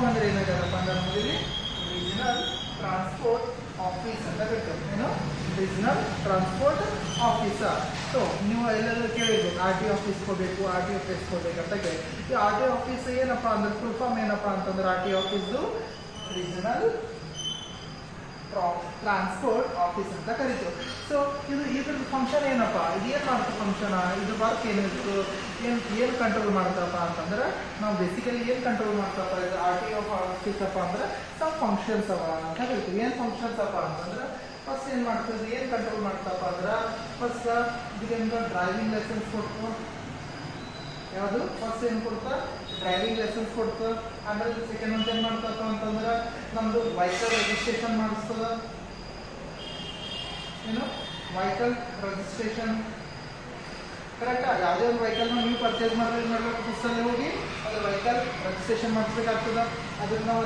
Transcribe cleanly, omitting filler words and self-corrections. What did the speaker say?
Form ಅಂದ್ರೆ ಏನಾಗತ್ತಪ್ಪ ಅಂದ್ರೆ ನಮ್ಮಲ್ಲಿ ರೀಜನಲ್ ಟ್ರಾನ್ಸ್ಪೋರ್ಟ್ ಆಫೀಸ್ ಅಂತ ಕರಿತೀವಿ. ಏನು ರೀಜನಲ್ ಟ್ರಾನ್ಸ್ಪೋರ್ಟ್ ಆಫೀಸರ್. ಸೊ ನೀವು ಎಲ್ಲರೂ ಕೇಳಿರ್ಬೇಕು ಆರ್ ಟಿ ಆಫೀಸ್ಗೆ ಹೋಗಬೇಕು, ಆರ್ ಟಿ ಆಫೀಸ್ಗೆ ಹೋಗ್ಬೇಕಂತ ಕೇಳಿ. ಈ ಆರ್ ಟಿ ಆಫೀಸ್ ಏನಪ್ಪ ಅಂದ್ರೆ ಫುಲ್ ಫಾರ್ಮ್ ಏನಪ್ಪ ಅಂತಂದ್ರೆ ಆರ್ ಟಿ ಆಫೀಸ್ದು ರೀಜನಲ್ ಟ್ರಾನ್ಸ್ಪೋರ್ಟ್ ಆಫೀಸ್ ಅಂತ ಕರಿತೀವಿ. ಸೊ ಇದ್ರದ್ದು ಫಂಕ್ಷನ್ ಏನಪ್ಪ, ಇದು ಏನು ಮಾಡ್ತೀವಿ ಫಂಕ್ಷನ್, ಇದು ವರ್ಕ್ ಏನಿತ್ತು, ಏನು ಕಂಟ್ರೋಲ್ ಮಾಡ್ತಪ್ಪ ಅಂತಂದ್ರೆ ನಾವು ಬೇಸಿಕಲಿ ಏನು ಕಂಟ್ರೋಲ್ ಮಾಡ್ತಪ್ಪ ಇದು ಆರ್ ಟಿ ಆಫೀಸ್ ಅಪ್ಪ ಅಂದ್ರೆ ಸಮ್ ಫಂಕ್ಷನ್ಸ್ ಅವ ಅಂತ ಕರಿತೀವಿ. ಏನು ಫಂಕ್ಷನ್ಸ್ ಅಪ್ಪ ಅಂತಂದ್ರೆ ಫಸ್ಟ್ ಏನು ಮಾಡ್ತೀವಿ, ಏನು ಕಂಟ್ರೋಲ್ ಮಾಡ್ತಪ್ಪ ಅಂದ್ರೆ ಫಸ್ಟ್ ಇದರಿಂದ ಡ್ರೈವಿಂಗ್ ಲೈಸೆನ್ಸ್ ಕೊಡ್ತು. ಯಾವುದು ಫಸ್ಟ್ ಏನು ಕೊಡ್ತಾ ಡ್ರೈವಿಂಗ್ ಲೈಸೆನ್ಸ್ ಕೊಡ್ತು. ಆಮೇಲೆ ಸೆಕೆಂಡ್ ಅಂತ ಏನು ಮಾಡ್ತಪ್ಪ ಅಂತಂದ್ರೆ ನಮ್ಮದು ವೆಹಿಕಲ್ ರಿಜಿಸ್ಟ್ರೇಷನ್ ಮಾಡಿಸ್ತದ. ಏನು ವೆಹಿಕಲ್ ರಿಜಿಸ್ಟ್ರೇಷನ್ ಕರೆಕ್ಟಾ. ಯಾವುದೇ ಒಂದು ವೆಹಿಕಲ್ನ ನೀವು ಪರ್ಚೇಸ್ ಮಾಡಬೇಕು ಪುಸ್ತಕದಲ್ಲಿ ಹೋಗಿ ಅದು ವೆಹಿಕಲ್ ರಿಜಿಸ್ಟ್ರೇಷನ್ ಮಾಡಿಸ್ಬೇಕಾಗ್ತದೆ. ಅದಕ್ಕೆ ನಾವು